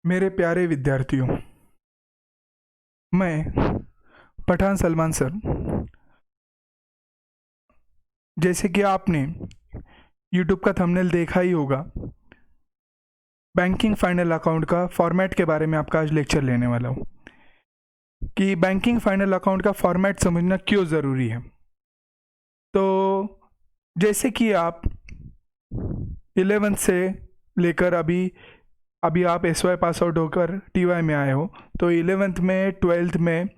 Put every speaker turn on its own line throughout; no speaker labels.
मेरे प्यारे विद्यार्थियों, मैं पठान सलमान सर। जैसे कि आपने यूट्यूब का थंबनेल देखा ही होगा, बैंकिंग फाइनल अकाउंट का फॉर्मेट के बारे में आपका आज लेक्चर लेने वाला हूँ कि बैंकिंग फाइनल अकाउंट का फॉर्मेट समझना क्यों ज़रूरी है। तो जैसे कि आप 11th से लेकर अभी आप SY पास आउट होकर TY में आए हो, तो 11th में 12th में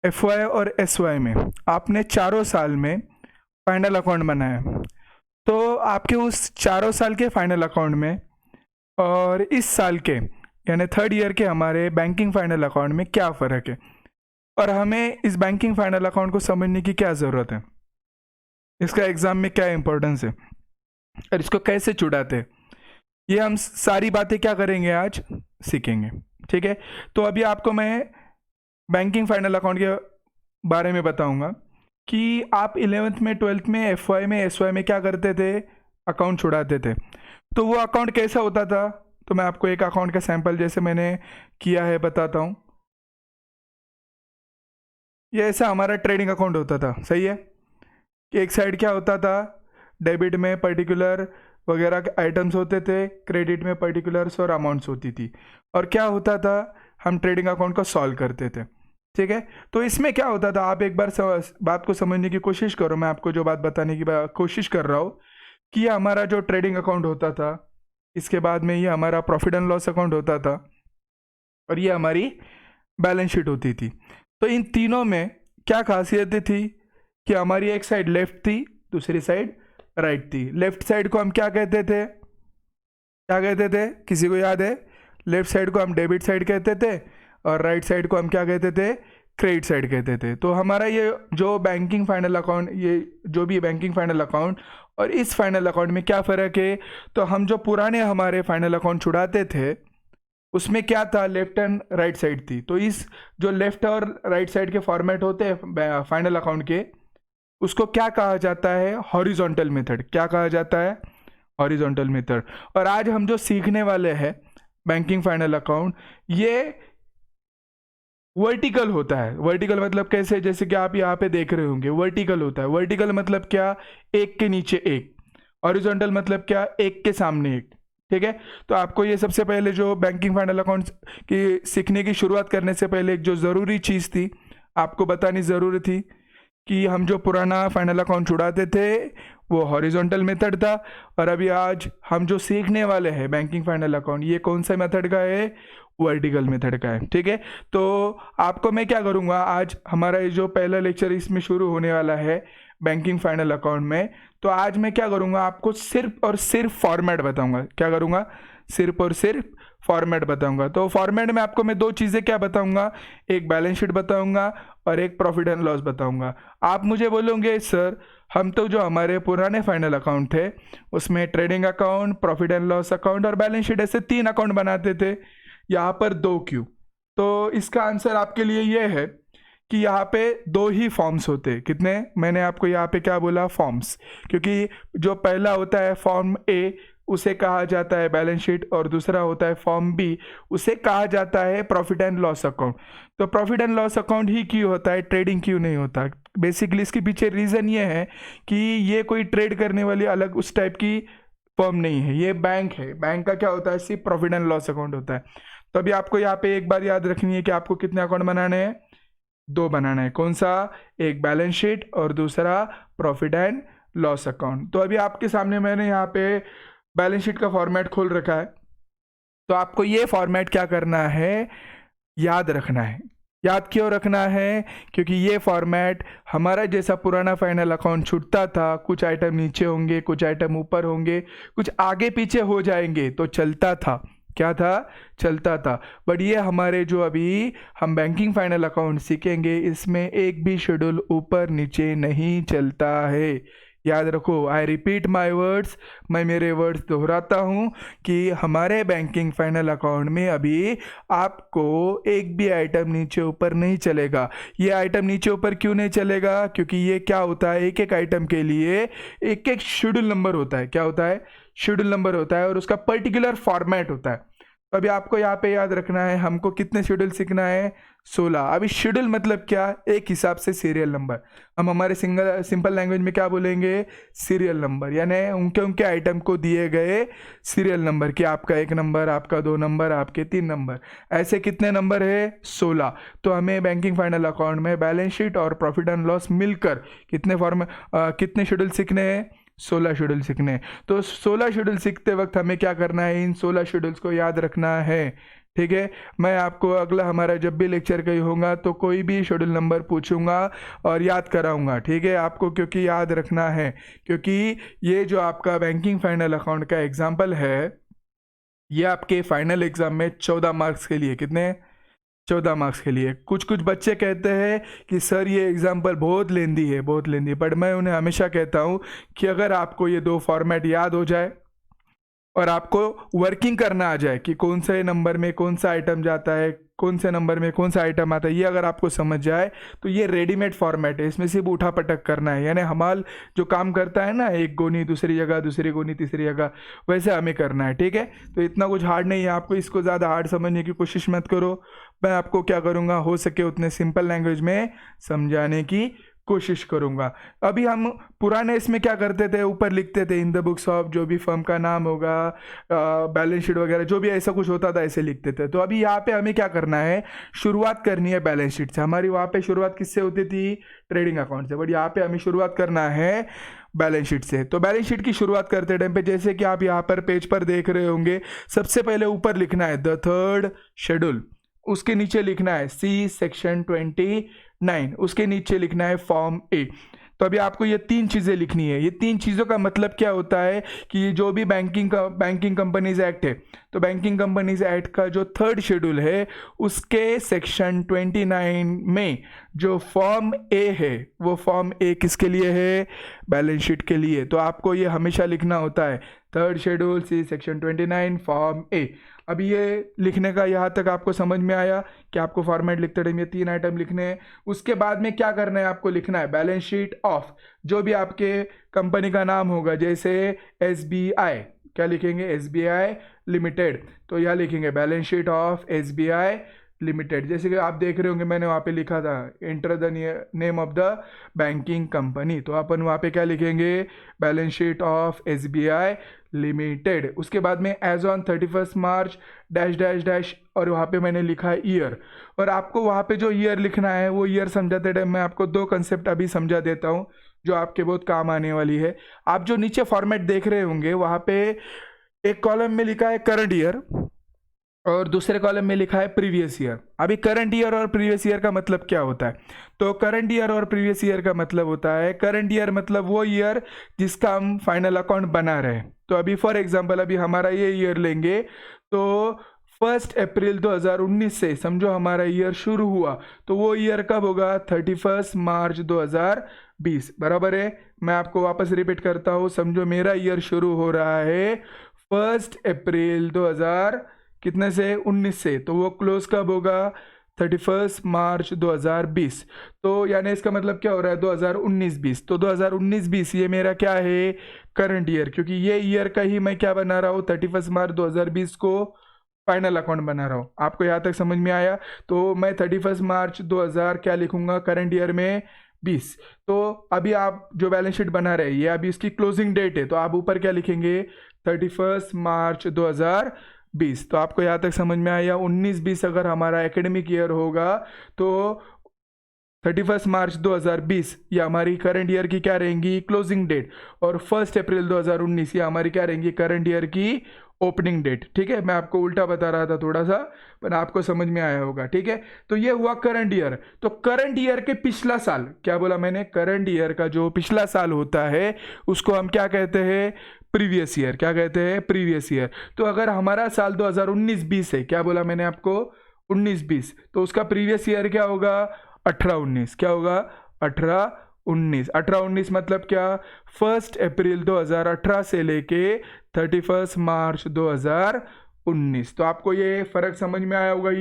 FY और SY में आपने चारों साल में फाइनल अकाउंट बनाया। तो आपके उस चारों साल के फाइनल अकाउंट में और इस साल के यानी थर्ड ईयर के हमारे बैंकिंग फाइनल अकाउंट में क्या फ़र्क है और हमें इस बैंकिंग फाइनल अकाउंट को समझने की क्या ज़रूरत है, इसका एग्ज़ाम में क्या इंपॉर्टेंस है और इसको कैसे छुड़ाते हैं, ये हम सारी बातें क्या करेंगे आज सीखेंगे। ठीक है, तो अभी आपको मैं बैंकिंग फाइनल अकाउंट के बारे में बताऊंगा कि आप 11th में 12th में FY में SY में क्या करते थे, अकाउंट छुड़ाते थे। तो वो अकाउंट कैसा होता था, तो मैं आपको एक अकाउंट का सैंपल जैसे मैंने किया है बताता हूँ। ये ऐसा हमारा ट्रेडिंग अकाउंट होता था, सही है। कि एक साइड क्या होता था, डेबिट में पर्टिकुलर वगैरह के आइटम्स होते थे, क्रेडिट में पर्टिकुलर्स और अमाउंट्स होती थी, और क्या होता था, हम ट्रेडिंग अकाउंट को सॉल्व करते थे। ठीक है, तो इसमें क्या होता था, आप एक बार बात को समझने की कोशिश करो। मैं आपको जो बात बताने की कोशिश कर रहा हूँ कि ये हमारा जो ट्रेडिंग अकाउंट होता था, इसके बाद में ये हमारा प्रॉफिट एंड लॉस अकाउंट होता था और ये हमारी बैलेंस शीट होती थी। तो इन तीनों में क्या खासियतें थी कि हमारी एक साइड लेफ्ट थी, दूसरी साइड राइट थी। लेफ्ट साइड को हम क्या कहते थे, किसी को याद है? लेफ्ट साइड को हम डेबिट साइड कहते थे और राइट साइड को हम क्या कहते थे, क्रेडिट साइड कहते थे। तो हमारा ये जो बैंकिंग फाइनल अकाउंट, ये जो भी बैंकिंग फाइनल अकाउंट और इस फाइनल अकाउंट में क्या फ़र्क है, तो हम जो पुराने हमारे फाइनल अकाउंट छुड़ाते थे उसमें क्या था, लेफ्ट एंड राइट साइड थी। तो इस जो लेफ्ट और राइट साइड के फॉर्मेट होते हैं फाइनल अकाउंट के, उसको क्या कहा जाता है, हॉरिजॉन्टल मेथड। क्या कहा जाता है, हॉरिजॉन्टल मेथड। और आज हम जो सीखने वाले हैं बैंकिंग फाइनल अकाउंट, ये वर्टिकल होता है। वर्टिकल मतलब कैसे, जैसे कि आप यहाँ पे देख रहे होंगे, वर्टिकल होता है। वर्टिकल मतलब क्या, एक के नीचे एक। हॉरिजॉन्टल मतलब क्या, एक के सामने एक। ठीक है, तो आपको ये सबसे पहले जो बैंकिंग फाइनल अकाउंट की सीखने की शुरुआत करने से पहले एक जो ज़रूरी चीज़ थी आपको बतानी ज़रूरी थी कि हम जो पुराना फाइनल अकाउंट छुड़ाते थे वो हॉरिजॉन्टल मेथड था, और अभी आज हम जो सीखने वाले हैं बैंकिंग फाइनल अकाउंट, ये कौन सा मेथड का है, वर्टिकल मेथड का है। ठीक है, तो आपको मैं क्या करूँगा, आज हमारा ये जो पहला लेक्चर इसमें शुरू होने वाला है बैंकिंग फाइनल अकाउंट में, तो आज मैं क्या करूँगा, आपको सिर्फ और सिर्फ फॉर्मेट बताऊँगा। क्या करूँगा, सिर्फ और सिर्फ फॉर्मेट बताऊंगा। तो फॉर्मेट में आपको मैं दो चीज़ें क्या बताऊंगा, एक बैलेंस शीट बताऊंगा और एक प्रॉफिट एंड लॉस बताऊंगा। आप मुझे बोलोगे सर, हम तो जो हमारे पुराने फाइनल अकाउंट थे उसमें trading account, profit and loss account और बैलेंस शीट ऐसे 3 अकाउंट बनाते थे, यहाँ पर 2 क्यों? तो इसका आंसर आपके लिए ये है कि यहाँ पे 2 ही फॉर्म्स होते। कितने, मैंने आपको यहाँ पे क्या बोला, फॉर्म्स। क्योंकि जो पहला होता है फॉर्म ए, उसे कहा जाता है बैलेंस शीट, और दूसरा होता है फॉर्म बी, उसे कहा जाता है प्रॉफिट एंड लॉस अकाउंट। तो प्रॉफिट एंड लॉस अकाउंट ही क्यों होता है, ट्रेडिंग क्यों नहीं होता? बेसिकली इसके पीछे रीज़न ये है कि ये कोई ट्रेड करने वाली अलग उस टाइप की फर्म नहीं है, ये बैंक है। बैंक का क्या होता है, सिर्फ प्रॉफिट एंड लॉस अकाउंट होता है। तो अभी आपको यहाँ पे एक बार याद रखनी है कि आपको कितने अकाउंट बनाने हैं, 2 बनाना है। कौन सा, एक बैलेंस शीट और दूसरा प्रॉफिट एंड लॉस अकाउंट। तो अभी आपके सामने मैंने यहाँ पे बैलेंस शीट का फॉर्मेट खोल रखा है, तो आपको ये फॉर्मेट क्या करना है, याद रखना है। याद क्यों रखना है, क्योंकि ये फॉर्मेट हमारा जैसा पुराना फाइनल अकाउंट छूटता था, कुछ आइटम नीचे होंगे, कुछ आइटम ऊपर होंगे, कुछ आगे पीछे हो जाएंगे, तो चलता था। क्या था, चलता था। बट ये हमारे जो अभी हम बैंकिंग फाइनल अकाउंट सीखेंगे, इसमें एक भी शेड्यूल ऊपर नीचे नहीं चलता है। याद रखो, आई रिपीट माई वर्ड्स, मैं मेरे वर्ड्स दोहराता हूँ कि हमारे बैंकिंग फाइनल अकाउंट में अभी आपको एक भी आइटम नीचे ऊपर नहीं चलेगा। ये आइटम नीचे ऊपर क्यों नहीं चलेगा, क्योंकि ये क्या होता है, एक एक आइटम के लिए एक एक शेड्यूल नंबर होता है। क्या होता है, शेड्यूल नंबर होता है, और उसका पर्टिकुलर फॉर्मेट होता है। तो अभी आपको यहाँ पे याद रखना है, हमको कितने शेड्यूल सीखना है, 16। अभी शेड्यूल मतलब क्या, एक हिसाब से सीरियल नंबर। हम हमारे सिंपल लैंग्वेज में क्या बोलेंगे, सीरियल नंबर, यानी उनके उनके आइटम को दिए गए सीरियल नंबर कि आपका 1 नंबर, आपका 2 नंबर, आपके 3 नंबर, ऐसे कितने नंबर है, 16। तो हमें बैंकिंग फाइनल अकाउंट में बैलेंस शीट और प्रॉफिट एंड लॉस मिलकर कितने शेड्यूल सीखने हैं, 16 शेड्यूल सीखने हैं। तो 16 शेड्यूल सीखते वक्त हमें क्या करना है, इन 16 शेड्यूल्स को याद रखना है। ठीक है, मैं आपको अगला हमारा जब भी लेक्चर कहीं होगा तो कोई भी शेड्यूल नंबर पूछूंगा और याद कराऊंगा। ठीक है आपको, क्योंकि याद रखना है, क्योंकि ये जो आपका बैंकिंग फाइनल अकाउंट का एग्जाम्पल है, ये आपके फाइनल एग्जाम में 14 मार्क्स के लिए, कितने, 14 मार्क्स के लिए। कुछ कुछ बच्चे कहते हैं कि सर ये एग्जाम्पल बहुत लेंदी है, बहुत लेंदी है, बट मैं उन्हें हमेशा कहता हूँ कि अगर आपको ये 2 फॉर्मेट याद हो जाए और आपको वर्किंग करना आ जाए कि कौन से नंबर में कौन सा आइटम जाता है, कौन से नंबर में कौन सा आइटम आता है, ये अगर आपको समझ जाए तो ये रेडीमेड फॉर्मेट है, इसमें सिर्फ उठा पटक करना है। यानी हमाल जो काम करता है ना, एक गोनी दूसरी जगह, दूसरी गोनी तीसरी जगह, वैसे हमें करना है। ठीक है, तो इतना कुछ हार्ड नहीं है, आपको इसको ज़्यादा हार्ड समझने की कोशिश मत करो। मैं आपको क्या करूँगा, हो सके उतने सिंपल लैंग्वेज में समझाने की कोशिश करूंगा। अभी हम पुराने इसमें क्या करते थे, ऊपर लिखते थे इन द बुक्स ऑफ, जो भी फर्म का नाम होगा, बैलेंस शीट वगैरह जो भी ऐसा कुछ होता था ऐसे लिखते थे। तो अभी यहाँ पे हमें क्या करना है, शुरुआत करनी है बैलेंस शीट से। हमारी वहाँ पे शुरुआत किससे होती थी, ट्रेडिंग अकाउंट से, बट यहाँ पे हमें शुरुआत करना है बैलेंस शीट से। तो बैलेंस शीट की शुरुआत करते टाइम पे, जैसे कि आप यहाँ पर पेज पर देख रहे होंगे, सबसे पहले ऊपर लिखना है द थर्ड शेड्यूल, उसके नीचे लिखना है सी सेक्शन 29, उसके नीचे लिखना है फॉर्म ए। तो अभी आपको ये 3 चीज़ें लिखनी है। ये 3 चीज़ों का मतलब क्या होता है कि जो भी बैंकिंग कंपनीज एक्ट है, तो बैंकिंग कंपनीज एक्ट का जो 3rd शेड्यूल है, उसके सेक्शन 29 में जो फॉर्म ए है, वो फॉर्म ए किसके लिए है, बैलेंस शीट के लिए। तो आपको ये हमेशा लिखना होता है 3rd schedule C section 29 form A. अभी ये लिखने का यहाँ तक आपको समझ में आया कि आपको फॉर्मेट लिखते टाइम ये 3 आइटम लिखने हैं। उसके बाद में क्या करना है, आपको लिखना है बैलेंस शीट ऑफ जो भी आपके कंपनी का नाम होगा, जैसे SBI, क्या लिखेंगे, SBI लिमिटेड, तो यह लिखेंगे balance sheet of SBI limited. जैसे कि आप देख रहे होंगे मैंने वहाँ पे लिखा था enter the name of the banking company, तो अपन वहाँ पे क्या लिखेंगे, balance sheet of SBI limited. उसके बाद में as on 31 March dash dash dash, और वहाँ पे मैंने लिखा है ईयर। और आपको वहाँ पे जो ईयर लिखना है, वो ईयर समझाते टाइम मैं आपको 2 कंसेप्ट अभी समझा देता हूँ जो आपके बहुत काम आने वाली है। आप जो नीचे फॉर्मेट देख रहे होंगे, वहाँ पे एक कॉलम में लिखा है करंट ईयर और दूसरे कॉलम में लिखा है प्रीवियस ईयर। अभी करंट ईयर और प्रीवियस ईयर का मतलब क्या होता है, तो करंट ईयर और प्रीवियस ईयर का मतलब होता है, करंट ईयर मतलब वो ईयर जिसका हम फाइनल अकाउंट बना रहे हैं। तो अभी फॉर एग्जांपल अभी हमारा ये ईयर लेंगे, तो 1 अप्रैल 2019 से समझो हमारा ईयर शुरू हुआ, तो वो ईयर कब होगा, 31 मार्च 2020, बराबर है। मैं आपको वापस रिपीट करता हूँ, समझो मेरा ईयर शुरू हो रहा है 1 अप्रैल 2000 कितने से, 19 से, तो वो क्लोज कब होगा, 31 मार्च 2020। तो यानी इसका मतलब क्या हो रहा है, 2019-20। तो 2019-20 ये मेरा क्या है, करंट ईयर, क्योंकि ये ईयर का ही मैं क्या बना रहा हूँ, 31 मार्च 2020 को फाइनल अकाउंट बना रहा हूँ। आपको यहाँ तक समझ में आया। तो मैं 31 मार्च 2000 क्या लिखूंगा, करंट ईयर में 20। तो अभी आप जो बैलेंस शीट बना रहे हैं, ये अभी इसकी क्लोजिंग डेट है, तो आप ऊपर क्या लिखेंगे, 31 मार्च 2020। तो आपको यहाँ तक समझ में आया। 19-20 अगर हमारा एकेडमिक ईयर होगा तो 31 मार्च 2020 ये हमारी करंट ईयर की क्या रहेंगी, क्लोजिंग डेट, और 1 अप्रैल 2019 ये हमारी क्या रहेंगी, करंट ईयर की ओपनिंग डेट। ठीक है, मैं आपको उल्टा बता रहा था थोड़ा सा, पर आपको समझ में आया होगा। ठीक है, तो ये हुआ करंट ईयर। तो करंट ईयर के पिछला साल, क्या बोला मैंने, करंट ईयर का जो पिछला साल होता है उसको हम क्या कहते हैं, प्रीवियस ईयर। क्या कहते हैं, प्रीवियस ईयर। तो अगर हमारा साल 2019-20 है, क्या बोला मैंने आपको, 19-20, तो उसका प्रीवियस ईयर क्या होगा, 18-19। क्या होगा, 18-19। 18-19 मतलब क्या, 1 अप्रैल 2018 से लेके 31 मार्च 2019। तो आपको ये फर्क समझ में आया होगा।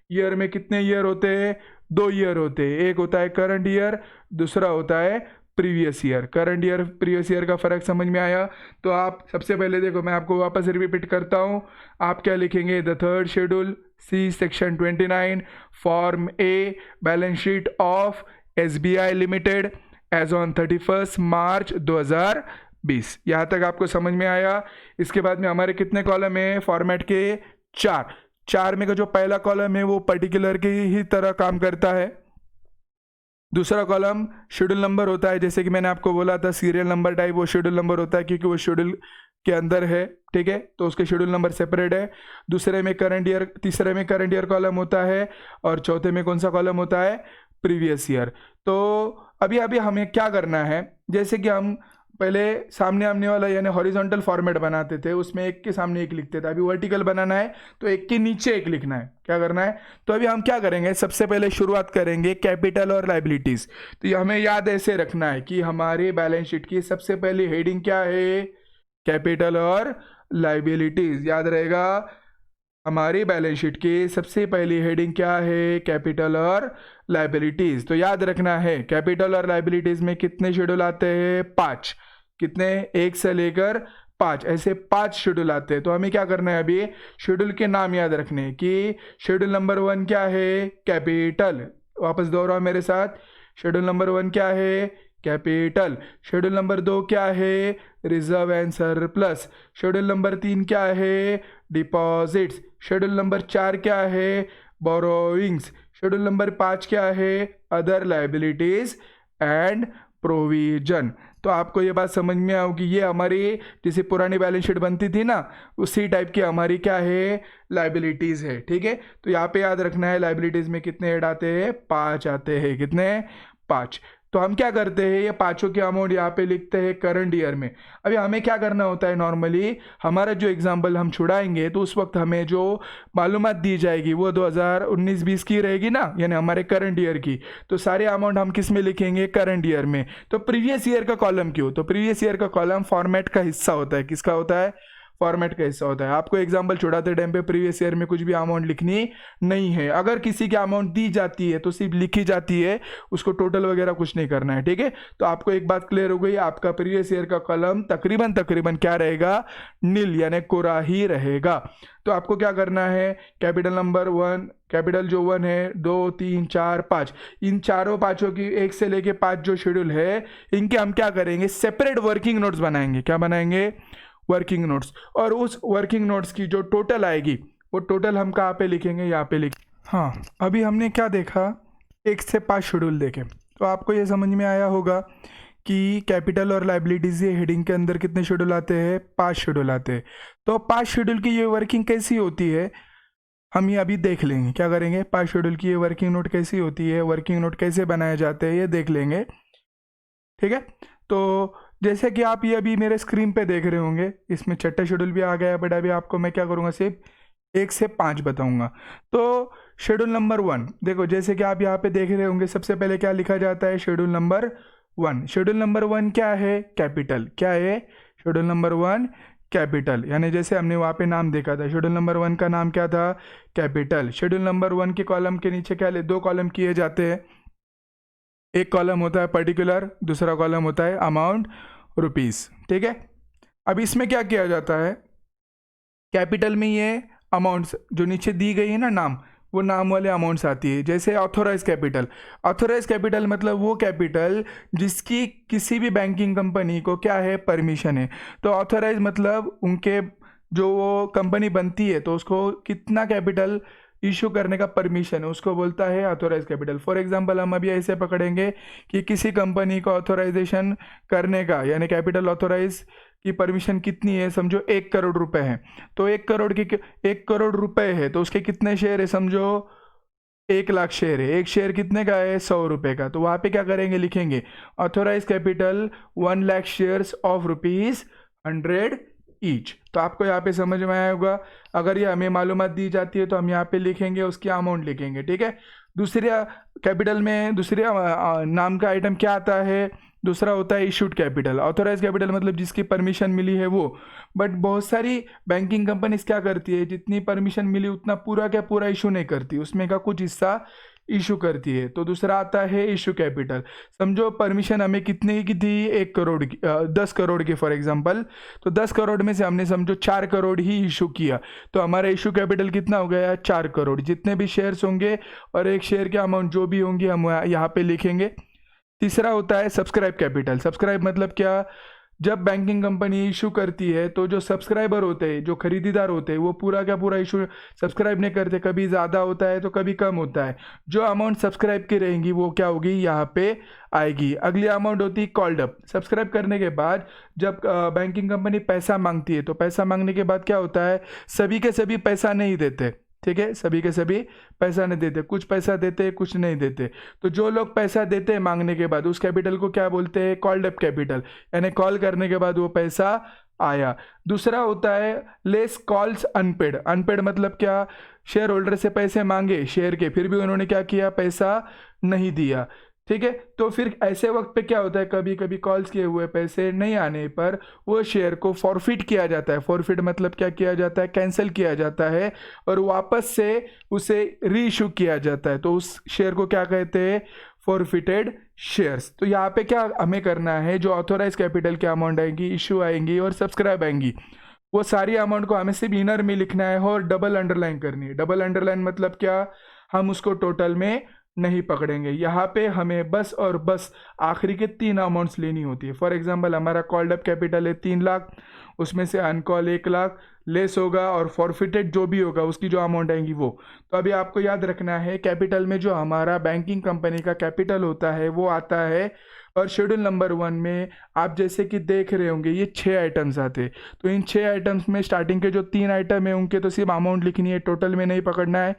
ईयर में कितने ईयर होते हैं, 2 ईयर होते हैं। एक होता है करंट ईयर, दूसरा होता है previous year. Current year previous year का फ़र्क समझ में आया? तो आप सबसे पहले देखो, मैं आपको वापस रिपीट करता हूँ। आप क्या लिखेंगे? The third schedule C section 29 form A balance sheet of SBI limited as on 31 March 2020। यहाँ तक आपको समझ में आया? इसके बाद में हमारे कितने कॉलम है फॉर्मेट के? 4 में का जो पहला कॉलम है वो पर्टिकुलर की ही तरह काम करता है। दूसरा कॉलम शेड्यूल नंबर होता है, जैसे कि मैंने आपको बोला था सीरियल नंबर टाइप वो शेड्यूल नंबर होता है क्योंकि वो शेड्यूल के अंदर है, ठीक है, तो उसके शेड्यूल नंबर सेपरेट है। दूसरे में करंट ईयर, तीसरे में करंट ईयर कॉलम होता है और चौथे में कौन सा कॉलम होता है? Previous year. तो अभी हमें क्या करना है, जैसे कि हम पहले सामने आमने वाला यानी हॉरिजॉन्टल फॉर्मेट बनाते थे, उसमें एक के सामने एक लिखते थे। अभी वर्टिकल बनाना है तो एक के नीचे एक लिखना है। क्या करना है? तो अभी हम क्या करेंगे, सबसे पहले शुरुआत करेंगे कैपिटल और लाइबिलिटीज। तो ये हमें याद ऐसे रखना है कि हमारी बैलेंस शीट की सबसे पहली हेडिंग क्या है? कैपिटल और लाइबिलिटीज। याद रहेगा, हमारी बैलेंस शीट की सबसे पहली हेडिंग क्या है? कैपिटल और लाइबिलिटीज। तो याद रखना है कैपिटल और लाइबिलिटीज में कितने शेड्यूल आते हैं? 5। कितने? 1 से लेकर 5, ऐसे 5 शेड्यूल आते हैं। तो हमें क्या करना है, अभी शेड्यूल के नाम याद रखने हैं कि शेड्यूल नंबर 1 क्या है? कैपिटल। वापस दोहराओ मेरे साथ, शेड्यूल नंबर 1 क्या है? कैपिटल। शेड्यूल नंबर 2 क्या है? Reserve and surplus. Schedule number 3 क्या है? डिपॉजिट्स। शेड्यूल नंबर 4 क्या है? बोरोइंग्स। शेड्यूल नंबर 5 क्या है? Other liabilities and provision. तो आपको ये बात समझ में आओगी, ये हमारी जैसे पुरानी बैलेंस शीट बनती थी ना, उसी टाइप की हमारी क्या है? लाइबिलिटीज है, ठीक है। तो यहाँ पे याद रखना है लाइबिलिटीज में कितने हेड आते हैं? 5 आते हैं। कितने? 5। तो हम क्या करते हैं, ये पांचों के अमाउंट यहाँ पे लिखते हैं करंट ईयर में। अभी हमें क्या करना होता है, नॉर्मली हमारा जो एग्जाम्पल हम छुड़ाएंगे तो उस वक्त हमें जो मालूमात दी जाएगी वो 2019-20 की रहेगी ना, यानी हमारे करंट ईयर की। तो सारे अमाउंट हम किस में लिखेंगे? करंट ईयर में। तो प्रीवियस ईयर का कॉलम क्यों? तो प्रीवियस ईयर का कॉलम फॉर्मेट का हिस्सा होता है। किसका होता है? फॉर्मेट का हिस्सा होता है। आपको एग्जाम्पल छुड़ाते टाइम पे प्रीवियस ईयर में कुछ भी अमाउंट लिखनी नहीं है। अगर किसी की अमाउंट दी जाती है तो सिर्फ लिखी जाती है, उसको टोटल वगैरह कुछ नहीं करना है, ठीक है। तो आपको एक बात क्लियर हो गई, आपका प्रीवियस ईयर का कॉलम तकरीबन क्या रहेगा? नील, यानी कोरा ही रहेगा। तो आपको क्या करना है, कैपिटल नंबर 1, कैपिटल जो 1 है, 2, 3, 4, 5, इन चारों पांचों की 1 से लेके 5 जो शेड्यूल है, इनके हम क्या करेंगे? सेपरेट वर्किंग नोट्स बनाएंगे। क्या बनाएंगे? Working notes. और उस वर्किंग नोट्स की जो टोटल आएगी वो टोटल हम कहाँ पे लिखेंगे? यहाँ पे लिख। हाँ, अभी हमने क्या देखा? 1 से 5 शेड्यूल देखे। तो आपको ये समझ में आया होगा कि कैपिटल और लाइबिलिटीज ये हेडिंग के अंदर कितने शेड्यूल आते हैं? 5 शेड्यूल आते हैं। तो 5 शेड्यूल की ये वर्किंग कैसी होती है हम ये अभी देख लेंगे। क्या करेंगे? 5 शेड्यूल की ये वर्किंग नोट कैसी होती है, वर्किंग नोट कैसे बनाए जाते हैं, ये देख लेंगे, ठीक है। तो जैसे कि आप ये अभी मेरे स्क्रीन पे देख रहे होंगे, इसमें छठा शेड्यूल भी आ गया है, बट अभी आपको मैं क्या करूँगा, सिर्फ 1 से 5 बताऊँगा। तो शेड्यूल नंबर 1 देखो, जैसे कि आप यहाँ पे देख रहे होंगे, सबसे पहले क्या लिखा जाता है? Schedule number 1। शेड्यूल नंबर 1 क्या है? कैपिटल। क्या है? शेड्यूल नंबर 1 कैपिटल, यानी जैसे हमने वहाँ पे नाम देखा था, शेड्यूल नंबर 1 का नाम क्या था? कैपिटल। शेड्यूल नंबर 1 के कॉलम के नीचे क्या 2 कॉलम किए जाते हैं। एक कॉलम होता है पर्टिकुलर, दूसरा कॉलम होता है अमाउंट रुपीस, ठीक है। अब इसमें क्या किया जाता है, कैपिटल में ये अमाउंट्स जो नीचे दी गई है ना नाम, वो नाम वाले अमाउंट्स आती है। जैसे ऑथोराइज कैपिटल। ऑथोराइज कैपिटल मतलब वो कैपिटल जिसकी किसी भी बैंकिंग कंपनी को क्या है? परमिशन है। तो ऑथोराइज मतलब उनके जो वो कंपनी बनती है तो उसको कितना कैपिटल इशू करने का परमिशन है, उसको बोलता है ऑथोराइज कैपिटल। फॉर एग्जांपल हम अभी ऐसे पकड़ेंगे कि किसी कंपनी को ऑथोराइजेशन करने का यानी कैपिटल ऑथोराइज की परमिशन कितनी है, समझो 1 करोड़ रुपए है। तो 1 करोड़ रुपए है तो उसके कितने शेयर है? समझो 1 लाख शेयर है। एक शेयर कितने का है? 100 रुपये का। तो वहाँ पे क्या करेंगे? लिखेंगे authorise capital 1 lakh shares of ₹100 each. तो आपको यहाँ पे समझ में आया होगा। अगर ये हमें मालूमात दी जाती है तो हम यहाँ पे लिखेंगे, उसकी अमाउंट लिखेंगे, ठीक है। दूसरे कैपिटल में दूसरे नाम का आइटम क्या आता है? दूसरा होता है इशूड कैपिटल। ऑथोराइज कैपिटल मतलब जिसकी परमिशन मिली है वो। बट बहुत सारी बैंकिंग कंपनीज क्या करती है, जितनी परमिशन मिली उतना पूरा क्या पूरा इशू नहीं करती, उसमें का कुछ हिस्सा इशू करती है। तो दूसरा आता है इशू कैपिटल। समझो परमिशन हमें कितने की थी, 1 करोड़ की, 10 करोड़ की फॉर एग्जांपल। तो 10 करोड़ में से हमने समझो 4 करोड़ ही इशू किया, तो हमारा इशू कैपिटल कितना हो गया, 4 करोड़। जितने भी शेयर्स होंगे और एक शेयर के अमाउंट जो भी होंगे हम यहाँ पे लिखेंगे। तीसरा होता है सब्सक्राइब कैपिटल। सब्सक्राइब मतलब क्या, जब बैंकिंग कंपनी इशू करती है तो जो सब्सक्राइबर होते हैं, जो खरीदार होते हैं, वो पूरा का पूरा इशू सब्सक्राइब नहीं करते, कभी ज़्यादा होता है तो कभी कम होता है। जो अमाउंट सब्सक्राइब की रहेंगी वो क्या होगी, यहाँ पे आएगी। अगली अमाउंट होती है कॉल्ड अप। सब्सक्राइब करने के बाद जब बैंकिंग कंपनी पैसा मांगती है, तो पैसा मांगने के बाद क्या होता है, सभी के सभी पैसा नहीं देते, ठीक है, सभी के सभी पैसा नहीं देते, कुछ पैसा देते कुछ नहीं देते। तो जो लोग पैसा देते हैं मांगने के बाद, उस कैपिटल को क्या बोलते हैं, कॉल्ड अप कैपिटल, यानी कॉल करने के बाद वो पैसा आया। दूसरा होता है लेस कॉल्स अनपेड। अनपेड मतलब क्या, शेयर होल्डर से पैसे मांगे शेयर के, फिर भी उन्होंने क्या किया, पैसा नहीं दिया, ठीक है। तो फिर ऐसे वक्त पे क्या होता है, कभी कभी कॉल्स किए हुए पैसे नहीं आने पर वो शेयर को फॉरफिट किया जाता है। फॉरफिट मतलब क्या किया जाता है, कैंसिल किया जाता है और वापस से उसे री इशू किया जाता है। तो उस शेयर को क्या कहते हैं, फॉरफिटेड शेयर्स। तो यहाँ पे क्या हमें करना है, जो ऑथोराइज कैपिटल की अमाउंट आएंगी, इशू आएंगी और सब्सक्राइब आएंगी, वो सारी अमाउंट को हमें सिर्फ इनर में लिखना है और डबल अंडरलाइन करनी है। डबल अंडरलाइन मतलब क्या, हम उसको टोटल में नहीं पकड़ेंगे। यहाँ पे हमें बस और बस आखिरी के 3 अमाउंट्स लेनी होती है। फॉर एग्जांपल हमारा कॉल्ड अप कैपिटल है 3 लाख, उसमें से अनकॉल 1 लाख लेस होगा और फॉरफिटेड जो भी होगा उसकी जो अमाउंट आएंगी वो। तो अभी आपको याद रखना है, कैपिटल में जो हमारा बैंकिंग कंपनी का कैपिटल होता है वो आता है, और शेड्यूल नंबर 1 में आप जैसे कि देख रहे होंगे ये 6 आइटम्स आते। तो इन 6 आइटम्स में स्टार्टिंग के जो 3 आइटम है उनके तो सिर्फ अमाउंट लिखनी है, टोटल में नहीं पकड़ना है।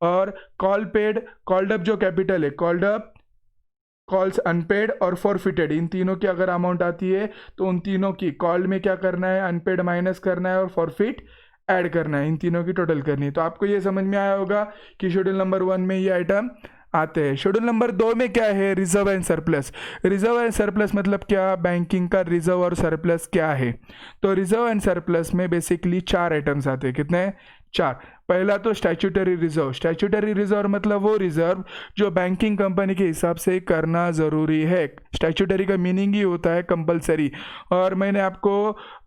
और कॉल पेड, कॉल्ड अप जो कैपिटल है, कॉल्ड अप, कॉल्स अनपेड और फॉरफिटेड, इन तीनों की अगर अमाउंट आती है तो उन तीनों की कॉल्ड में क्या करना है, अनपेड माइनस करना है और फॉरफिट ऐड करना है, इन तीनों की टोटल करनी है। तो आपको ये समझ में आया होगा कि शेड्यूल नंबर 1 में ये आइटम आते हैं। शेड्यूल नंबर 2 में क्या है, reserve and surplus. Reserve and surplus मतलब क्या, बैंकिंग का रिजर्व और सरप्लस क्या है। तो रिजर्व एंड सरप्लस में बेसिकली 4 आइटम्स आते हैं। कितने, 4। पहला तो स्टैट्यूटरी रिजर्व। स्टैट्यूटरी रिजर्व मतलब वो रिजर्व जो बैंकिंग कंपनी के हिसाब से करना ज़रूरी है। स्टैट्यूटरी का मीनिंग ही होता है कंपलसरी। और मैंने आपको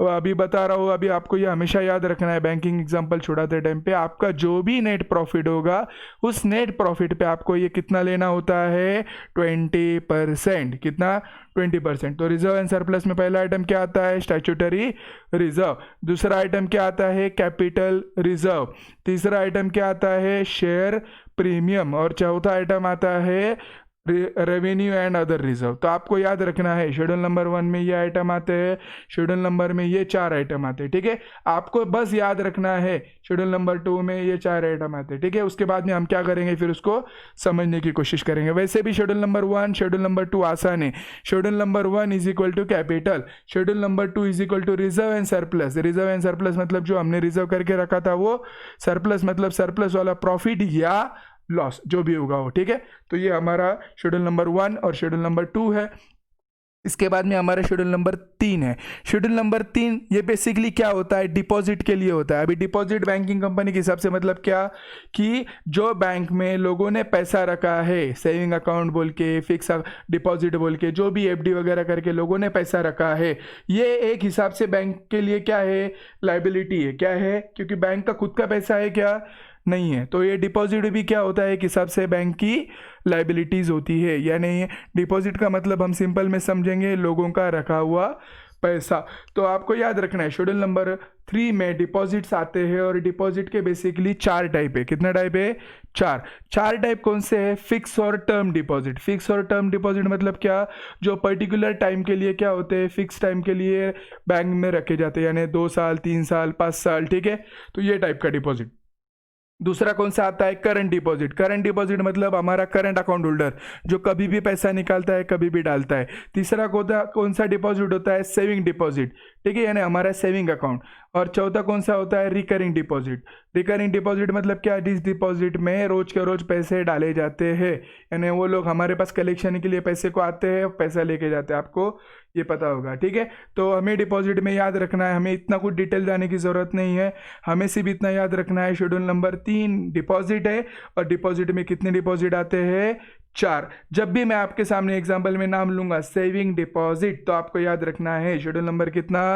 अभी बता रहा हूँ, अभी आपको ये हमेशा याद रखना है, बैंकिंग एग्जाम्पल छुड़ाते टाइम पे आपका जो भी नेट प्रॉफिट होगा उस नेट प्रॉफिट पे आपको ये कितना लेना होता है, 20%। कितना, 20%। तो रिजर्व एंड सरप्लस में पहला आइटम क्या आता है, स्टैट्यूटरी रिजर्व। दूसरा आइटम क्या आता है, कैपिटल रिजर्व। तीसरा आइटम क्या आता है, शेयर प्रीमियम। और चौथा आइटम आता है रेवेन्यू एंड अदर रिजर्व। तो आपको याद रखना है, शेड्यूल नंबर 1 में ये आइटम आते हैं, शेड्यूल नंबर में ये 4 आइटम आते हैं, ठीक है। आपको बस याद रखना है शेड्यूल नंबर 2 में ये 4 आइटम आते हैं, ठीक है। उसके बाद में हम क्या करेंगे, फिर उसको समझने की कोशिश करेंगे। वैसे भी शेड्यूल नंबर 1 शेड्यूल नंबर 2 आसान है। Schedule number 1 is equal to capital, schedule number 2 is equal to reserve and surplus. Reserve and surplus मतलब जो हमने रिजर्व करके रखा था वो, सरप्लस मतलब सरप्लस वाला प्रॉफिट या लॉस जो भी होगा वो, ठीक है। तो ये हमारा शेड्यूल नंबर 1 और शेड्यूल नंबर 2 है। इसके बाद में हमारा शेड्यूल नंबर 3 है। शेड्यूल नंबर 3 ये बेसिकली क्या होता है, डिपॉजिट के लिए होता है। अभी डिपॉजिट बैंकिंग कंपनी के हिसाब से मतलब क्या, कि जो बैंक में लोगों ने पैसा रखा है, सेविंग अकाउंट बोल के, फिक्स डिपॉजिट बोल के, जो भी एफडी वगैरह करके लोगों ने पैसा रखा है, ये एक हिसाब से बैंक के लिए क्या है, लाइबिलिटी है। क्या है, क्योंकि बैंक का खुद का पैसा है क्या, नहीं है। तो ये डिपॉजिट भी क्या होता है, एक हिसाब से बैंक की लाइबिलिटीज़ होती है। यानी डिपॉजिट का मतलब हम सिंपल में समझेंगे, लोगों का रखा हुआ पैसा। तो आपको याद रखना है, शेड्यूल नंबर 3 में डिपॉजिट्स आते हैं और डिपॉजिट के बेसिकली 4 टाइप है। कितना टाइप है, 4 टाइप कौन से है, फिक्स और टर्म डिपॉजिट। फिक्स और टर्म डिपॉजिट मतलब क्या, जो पर्टिकुलर टाइम के लिए क्या होते हैं, फिक्स टाइम के लिए बैंक में रखे जाते हैं, यानी 2 साल 3 साल 5 साल, ठीक है। तो ये टाइप का डिपॉजिट। दूसरा कौन सा आता है, करंट डिपॉजिट। करंट डिपॉजिट मतलब हमारा करंट अकाउंट होल्डर जो कभी भी पैसा निकालता है, कभी भी डालता है। तीसरा कौन सा डिपॉजिट होता है, सेविंग डिपॉजिट। ठीक है, यानी हमारा सेविंग अकाउंट। और चौथा कौन सा होता है, रिकरिंग डिपॉजिट। रिकरिंग डिपॉजिट मतलब क्या, जिस डिपॉजिट में रोज के रोज पैसे डाले जाते हैं, यानी वो लोग हमारे पास कलेक्शन के लिए पैसे को आते हैं, पैसा लेके जाते हैं, आपको ये पता होगा। ठीक है, तो हमें डिपॉजिट में याद रखना है, हमें इतना कुछ डिटेल जाने की ज़रूरत नहीं है, हमें सिर्फ इतना याद रखना है शेड्यूल नंबर 3 डिपॉजिट है, और डिपॉजिट में कितने डिपॉजिट आते हैं, 4। जब भी मैं आपके सामने एग्जाम्पल में नाम लूंगा सेविंग डिपॉजिट, तो आपको याद रखना है शेड्यूल नंबर कितना,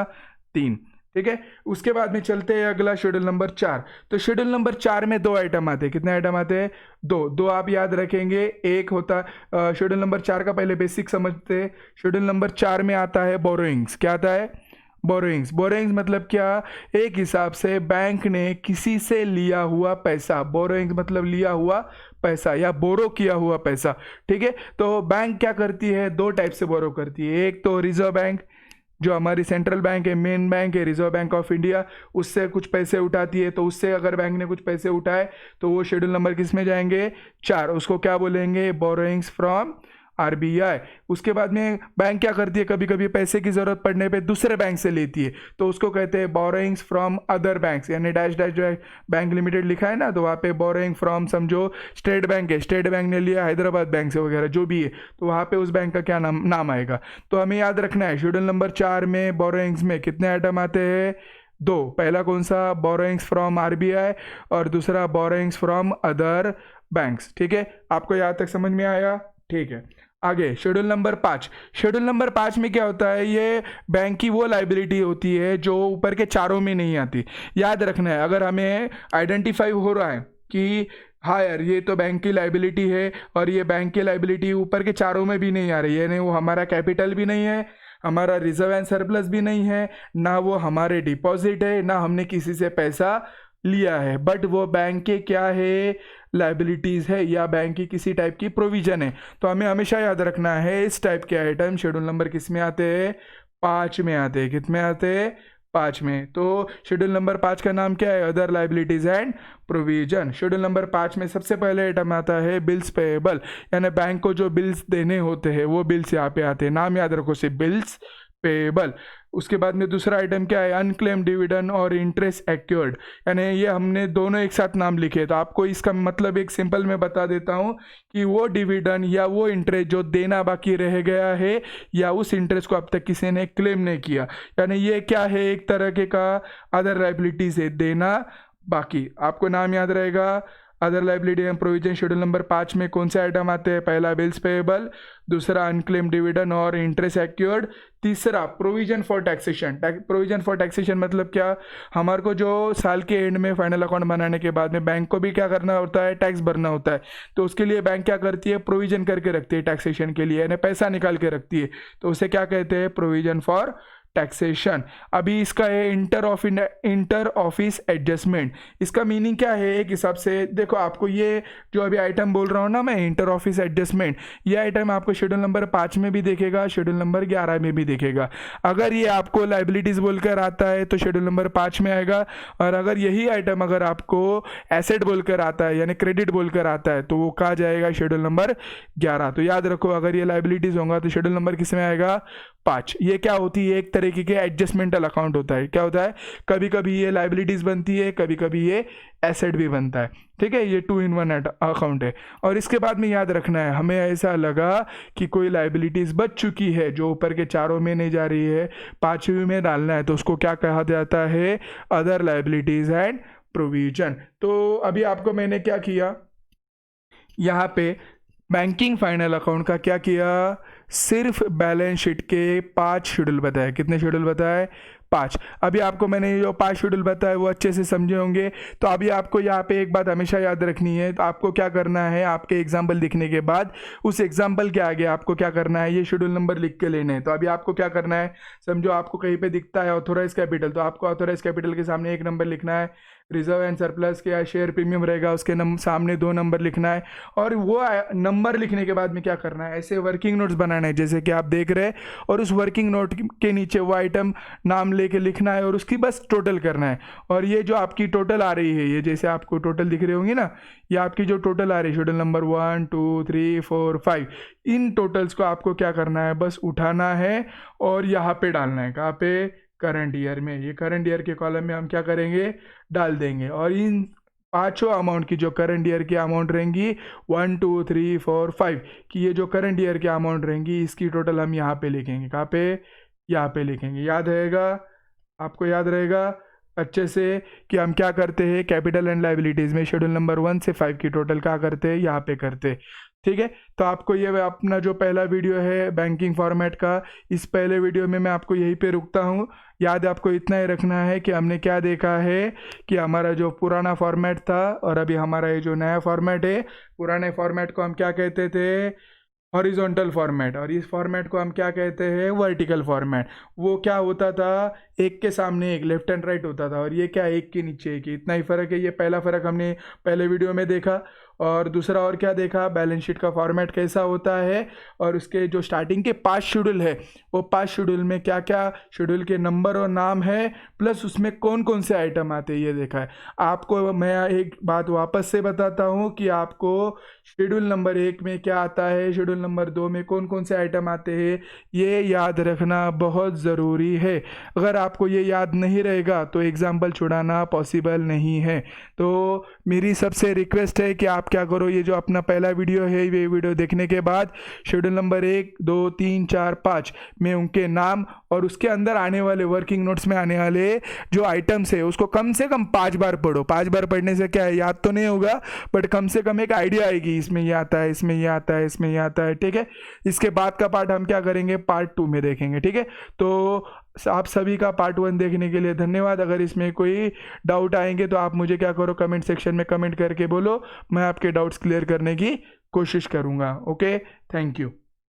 3। ठीक है, उसके बाद में चलते हैं अगला शेड्यूल नंबर 4। तो शेड्यूल नंबर 4 में 2 आइटम आते हैं, कितने आइटम आते हैं, 2 आप याद रखेंगे। एक होता शेड्यूल नंबर 4 का पहले बेसिक समझते हैं। शेड्यूल नंबर 4 में आता है बोरोइंग्स। क्या आता है, बोरोइंग्स। बोरोइंग्स मतलब क्या, एक हिसाब से बैंक ने किसी से लिया हुआ पैसा। बोरोइंग्स मतलब लिया हुआ पैसा या बोरो किया हुआ पैसा। ठीक है, तो बैंक क्या करती है, 2 टाइप से बोरो करती है। एक तो रिजर्व बैंक, जो हमारी सेंट्रल बैंक है, मेन बैंक है रिजर्व बैंक ऑफ इंडिया, उससे कुछ पैसे उठाती है। तो उससे अगर बैंक ने कुछ पैसे उठाए तो वो शेड्यूल नंबर किस में जाएंगे, 4। उसको क्या बोलेंगे, बोरोइंग्स फ्रॉम आरबीआई। उसके बाद में बैंक क्या करती है, कभी कभी पैसे की जरूरत पड़ने पे दूसरे बैंक से लेती है, तो उसको कहते हैं बोरोइंग्स फ्रॉम अदर बैंक्स, यानी डैश डैश जो है बैंक लिमिटेड लिखा है ना, तो वहाँ पे बोरोइंग फ्रॉम, समझो स्टेट बैंक है, स्टेट बैंक ने लिया हैदराबाद बैंक से वगैरह जो भी है, तो वहाँ पे उस बैंक का क्या नाम आएगा। तो हमें याद रखना है शेड्यूल नंबर 4 में बोरोइंग्स में कितने आइटम आते हैं, 2। पहला कौन सा, बोरोइंग्स फ्रॉम आरबीआई, और दूसरा बोरोइंग्स फ्रॉम अदर बैंक्स। ठीक है, आपको यहाँ तक समझ में आया। ठीक है, आगे शेड्यूल नंबर 5। शेड्यूल नंबर 5 में क्या होता है, ये बैंक की वो लाइबिलिटी होती है जो ऊपर के चारों में नहीं आती। याद रखना है, अगर हमें आइडेंटिफाई हो रहा है कि हाँ यार ये तो बैंक की लाइबिलिटी है, और ये बैंक की लाइबिलिटी ऊपर के चारों में भी नहीं आ रही है, यानी वो हमारा कैपिटल भी नहीं है, हमारा रिजर्व एंड सरप्लस भी नहीं है, ना वो हमारे डिपॉजिट है, ना हमने किसी से पैसा लिया है, बट वो बैंक के क्या है, लाइबिलिटीज है, या बैंक की किसी टाइप की प्रोविजन है। तो हमें हमेशा याद रखना है इस टाइप के आइटम शेड्यूल नंबर किस में आते हैं, 5 में आते हैं। कितने आते हैं, 5 में। तो शेड्यूल नंबर 5 का नाम क्या है, other liabilities and provision. Schedule number 5 में सबसे पहले आइटम आता है बिल्स पेएबल, यानी बैंक को जो बिल्स देने होते हैं वो बिल्स यहाँ पे आते हैं। नाम याद रखो सिर्फ, बिल्स पेएबल। उसके बाद में दूसरा आइटम क्या है, अनक्लेम डिविडेंड और इंटरेस्ट एक्योर्ड, यानी ये हमने दोनों एक साथ नाम लिखे। तो आपको इसका मतलब एक सिंपल में बता देता हूँ कि वो डिविडेंड या वो इंटरेस्ट जो देना बाकी रह गया है, या उस इंटरेस्ट को अब तक किसी ने क्लेम नहीं किया, यानी ये क्या है, एक तरह के का अदर लाइबिलिटी से देना बाकी। आपको नाम याद रहेगा, other liability and provision. Schedule number 5 में कौन से आइटम आते हैं, पहला बिल्स पेएबल, दूसरा अनक्लेम डिविडेंड और इंटरेस्ट एक्योर्ड, तीसरा provision for taxation. Provision for taxation मतलब क्या, हमारे को जो साल के एंड में फाइनल अकाउंट बनाने के बाद में बैंक को भी क्या करना होता है, टैक्स भरना होता है। तो उसके लिए बैंक क्या करती है, प्रोविजन करके रखती है टैक्सेशन के लिए, यानी पैसा निकाल के रखती है। तो उसे क्या कहते हैं, प्रोविजन फॉर टैक्सेशन। अभी इसका है इंटर ऑफिस एडजस्टमेंट। इसका मीनिंग क्या है, एक हिसाब से देखो, आपको ये जो अभी आइटम बोल रहा हूँ ना मैं, इंटर ऑफिस एडजस्टमेंट, ये आइटम आपको शेड्यूल नंबर 5 में भी दिखेगा, शेड्यूल नंबर 11 में भी दिखेगा। अगर ये आपको लाइबिलिटीज बोलकर आता है तो शेड्यूल नंबर 5 में आएगा, और अगर यही आइटम अगर आपको एसेट बोलकर आता है यानी क्रेडिट बोलकर आता है तो वो कहाँ जाएगा, शेड्यूल नंबर 11। तो याद रखो, अगर ये लाइबिलिटीज होगा तो शेड्यूल नंबर किस में आएगा, 5। ये क्या होती है, एक तरीके के एडजस्टमेंटल अकाउंट होता है। क्या होता है, कभी कभी ये लाइबिलिटीज बनती है, कभी कभी ये एसेट भी बनता है। ठीक है, ये 2 in 1 अकाउंट है। और इसके बाद में याद रखना है, हमें ऐसा लगा कि कोई लाइबिलिटीज बच चुकी है जो ऊपर के चारों में नहीं जा रही है, 5वीं में डालना है, तो उसको क्या कहा जाता है, अदर लाइबिलिटीज एंड प्रोविजन। तो अभी आपको मैंने क्या किया, यहाँ पे बैंकिंग फाइनल अकाउंट का क्या किया, सिर्फ बैलेंस शीट के 5 शेड्यूल बताए। कितने शेड्यूल बताए, 5। अभी आपको मैंने जो 5 शेड्यूल बताए वो अच्छे से समझे होंगे। तो अभी आपको यहाँ पे एक बात हमेशा याद रखनी है, तो आपको क्या करना है, आपके एग्जाम्पल दिखने के बाद उस एग्जाम्पल के आगे आपको क्या करना है, ये शेड्यूल नंबर लिख के लेने हैं। तो अभी आपको क्या करना है, समझो आपको कहीं पे दिखता है ऑथोराइज कैपिटल, तो आपको ऑथोराइज कैपिटल के सामने 1 नंबर लिखना है, रिजर्व एंड सरप्लस के शेयर प्रीमियम रहेगा उसके सामने 2 नंबर लिखना है। और वो नंबर लिखने के बाद में क्या करना है, ऐसे वर्किंग नोट्स बनाना है जैसे कि आप देख रहे हैं, और उस वर्किंग नोट के नीचे वो आइटम नाम लेके लिखना है और उसकी बस टोटल करना है। और ये जो आपकी टोटल आ रही है, ये जैसे आपको टोटल दिख रही होंगी ना, ये आपकी जो टोटल आ रही है शेड्यूल नंबर 1 2 3 4 5, इन टोटल्स को आपको क्या करना है, बस उठाना है और यहाँ पे डालना है। कहाँ पे, करंट ईयर में, ये करंट ईयर के कॉलम में हम क्या करेंगे, डाल देंगे। और इन पांचों अमाउंट की जो करंट ईयर की अमाउंट रहेंगी 1 2 3 4 5 की, ये जो करंट ईयर की अमाउंट रहेंगी इसकी टोटल हम यहाँ पे लिखेंगे। कहाँ पे, यहाँ पे लिखेंगे। याद रहेगा आपको, याद रहेगा अच्छे से कि हम क्या करते हैं कैपिटल एंड लाइबिलिटीज़ में शेड्यूल नंबर 1 से 5 की टोटल क्या करते हैं, यहाँ पे करते हैं। ठीक है, तो आपको ये अपना जो पहला वीडियो है बैंकिंग फॉर्मेट का, इस पहले वीडियो में मैं आपको यहीं पे रुकता हूँ। याद आपको इतना ही रखना है कि हमने क्या देखा है कि हमारा जो पुराना फॉर्मेट था और अभी हमारा ये जो नया फॉर्मेट है, पुराने फॉर्मेट को हम क्या कहते थे, हॉरिजॉन्टल फॉर्मेट, और इस फॉर्मेट को हम क्या कहते हैं, वर्टिकल फॉर्मेट। वो क्या होता था, एक के सामने एक, लेफ्ट एंड राइट होता था, और ये क्या, एक के नीचे एक, इतना ही फ़र्क है। ये पहला फ़र्क हमने पहले वीडियो में देखा। और दूसरा और क्या देखा, बैलेंस शीट का फॉर्मेट कैसा होता है, और उसके जो स्टार्टिंग के 5 शेड्यूल है, वो 5 शेड्यूल में क्या क्या शेड्यूल के नंबर और नाम है, प्लस उसमें कौन कौन से आइटम आते हैं, ये देखा है। आपको मैं एक बात वापस से बताता हूँ कि आपको शेड्यूल नंबर 1 में क्या आता है, शेड्यूल नंबर 2 में कौन कौन से आइटम आते हैं, ये याद रखना बहुत ज़रूरी है। अगर आपको ये याद नहीं रहेगा तो एग्जाम्पल छुड़ाना पॉसिबल नहीं है। तो मेरी सबसे रिक्वेस्ट है कि आप क्या करो, ये जो अपना पहला वीडियो है, ये वीडियो देखने के बाद शेड्यूल नंबर 1 2 3 4 5 में उनके नाम और उसके अंदर आने वाले वर्किंग नोट्स में आने वाले जो आइटम्स है उसको कम से कम 5 बार पढ़ो। 5 बार पढ़ने से क्या है, याद तो नहीं होगा बट कम से कम एक आइडिया आएगी, इसमें ये आता है, इसमें ये आता है, इसमें ये आता है। ठीक है, इसके बाद का पार्ट हम क्या करेंगे, पार्ट 2 में देखेंगे। ठीक है, तो आप सभी का पार्ट 1 देखने के लिए धन्यवाद। अगर इसमें कोई डाउट आएंगे तो आप मुझे क्या करो, कमेंट सेक्शन में कमेंट करके बोलो, मैं आपके डाउट्स क्लियर करने की कोशिश करूँगा। Okay, thank you.